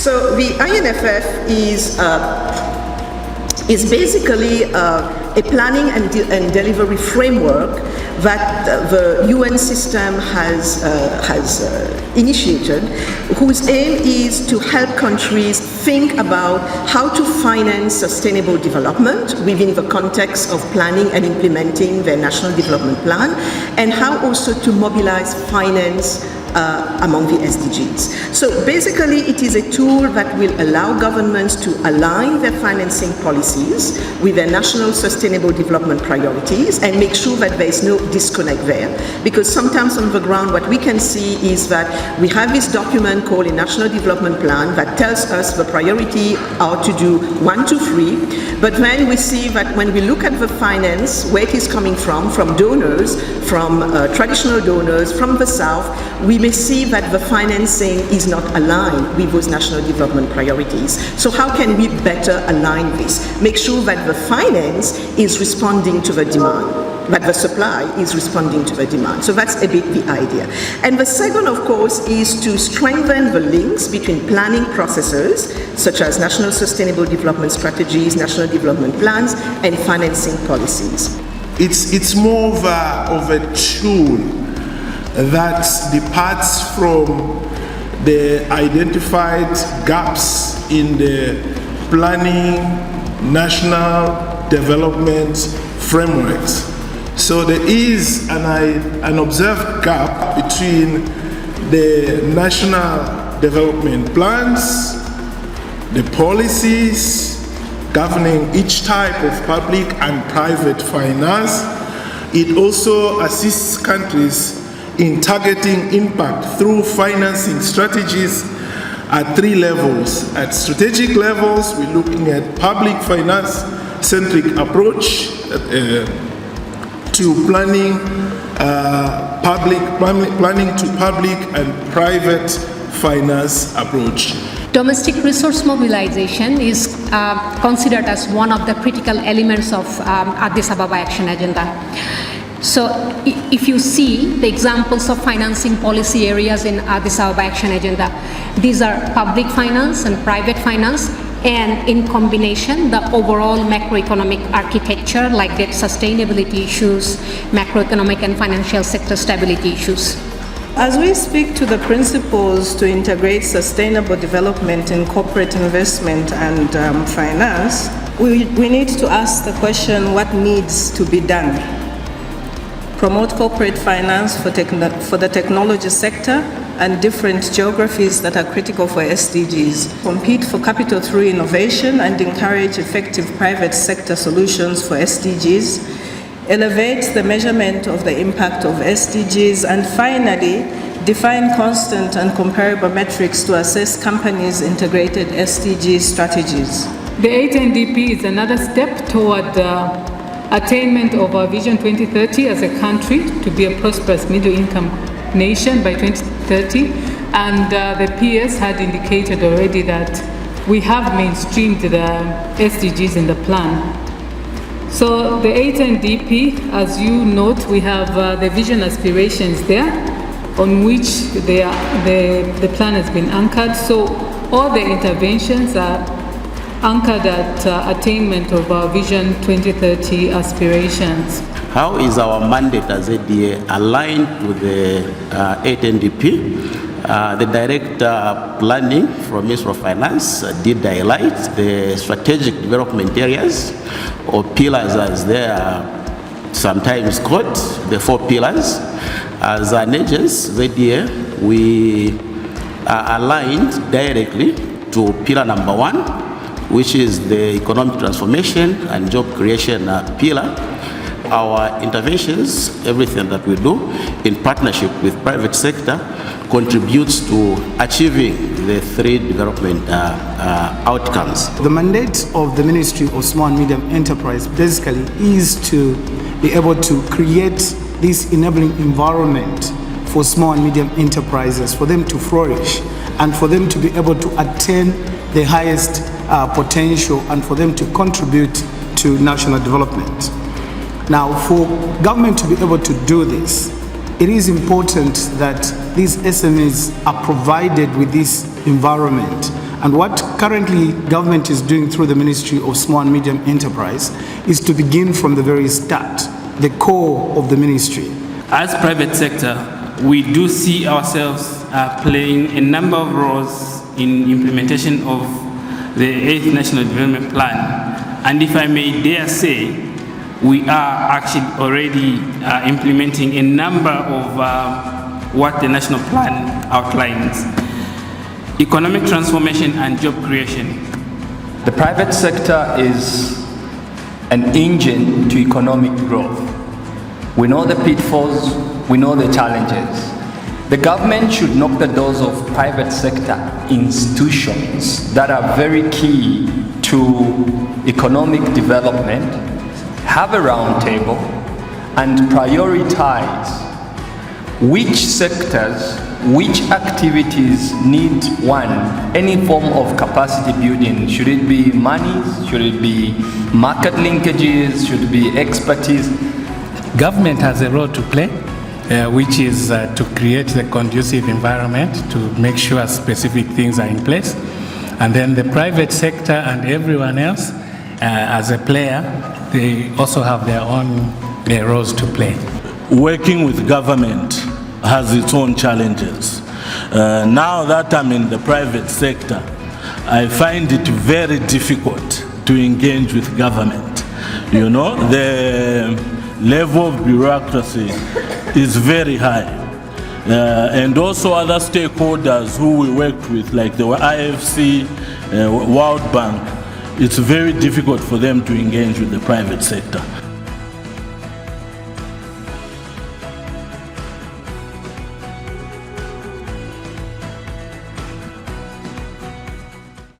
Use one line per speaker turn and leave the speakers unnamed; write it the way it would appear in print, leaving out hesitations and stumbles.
So the INFF is basically a planning and delivery framework that the UN system has initiated, whose aim is to help countries think about how to finance sustainable development within the context of planning and implementing their national development plan, and how also to mobilize finance among the SDGs. So basically it is a tool that will allow governments to align their financing policies with their national sustainable development priorities and make sure that there is no disconnect there. Because sometimes on the ground what we can see is that we have this document called a National Development Plan that tells us the priority are to do 1, 2, 3, but then we see that when we look at the finance, where it is coming from donors, from traditional donors, from the South, we may see that the financing is not aligned with those national development priorities. So how can we better align this? Make sure that the finance is responding to the demand, that the supply is responding to the demand. So that's a bit the idea. And the second, of course, is to strengthen the links between planning processes, such as national sustainable development strategies, national development plans, and financing policies.
It's more of a tool that departs from the identified gaps in the planning national development frameworks. So there is an observed gap between the national development plans, the policies governing each type of public and private finance. It also assists countries in targeting impact through financing strategies at 3 levels. At strategic levels, we're looking at public finance-centric approach to planning to public and private finance approach.
Domestic resource mobilization is considered as one of the critical elements of Addis Ababa Action Agenda. So if you see the examples of financing policy areas in Addis Ababa Action Agenda, these are public finance and private finance, and in combination, the overall macroeconomic architecture like debt sustainability issues, macroeconomic and financial sector stability issues.
As we speak to the principles to integrate sustainable development in corporate investment and finance, we need to ask the question, what needs to be done? Promote corporate finance for the technology sector and different geographies that are critical for SDGs. Compete for capital through innovation and encourage effective private sector solutions for SDGs. Elevate the measurement of the impact of SDGs. And finally, define constant and comparable metrics to assess companies' integrated SDG strategies.
The 8 NDP is another step toward the attainment of our Vision 2030 as a country to be a prosperous middle-income nation by 2030, and the PS had indicated already that we have mainstreamed the SDGs in the plan. So the 8 NDP, as you note, we have the vision aspirations there on which the plan has been anchored. So all the interventions are anchored at attainment of our Vision 2030 aspirations.
How is our mandate as ADA aligned with the 8 NDP? The direct planning from Ministry of Finance did highlight the strategic development areas or pillars as they are sometimes called, the 4 pillars. As an agency, ADA, we are aligned directly to pillar number 1, which is the economic transformation and job creation pillar. Our interventions, everything that we do in partnership with private sector, contributes to achieving the 3 development outcomes.
The mandate of the Ministry of Small and Medium Enterprise basically is to be able to create this enabling environment for small and medium enterprises, for them to flourish and for them to be able to attain the highest potential and for them to contribute to national development. Now, for government to be able to do this, it is important that these SMEs are provided with this environment And what currently government is doing through the Ministry of Small and Medium Enterprise is to begin from the very start, the core of the ministry.
As private sector, we do see ourselves playing a number of roles in implementation of the 8th National Development Plan. And if I may dare say, we are actually already implementing a number of what the national plan outlines. Economic transformation and job creation.
The private sector is an engine to economic growth. We know the pitfalls, we know the challenges. The government should knock the doors of private sector institutions that are very key to economic development, have a round table, and prioritize which sectors, which activities need any form of capacity building. Should it be monies? Should it be market linkages? Should it be expertise?
Government has a role to play, which is to create the conducive environment to make sure specific things are in place. And then the private sector and everyone else, as a player, they also have their own roles to play.
Working with government has its own challenges. Now that I'm in the private sector, I find it very difficult to engage with government. You know, the level of bureaucracy is very high. And also other stakeholders who we worked with, like the IFC, World Bank, it's very difficult for them to engage with the private sector.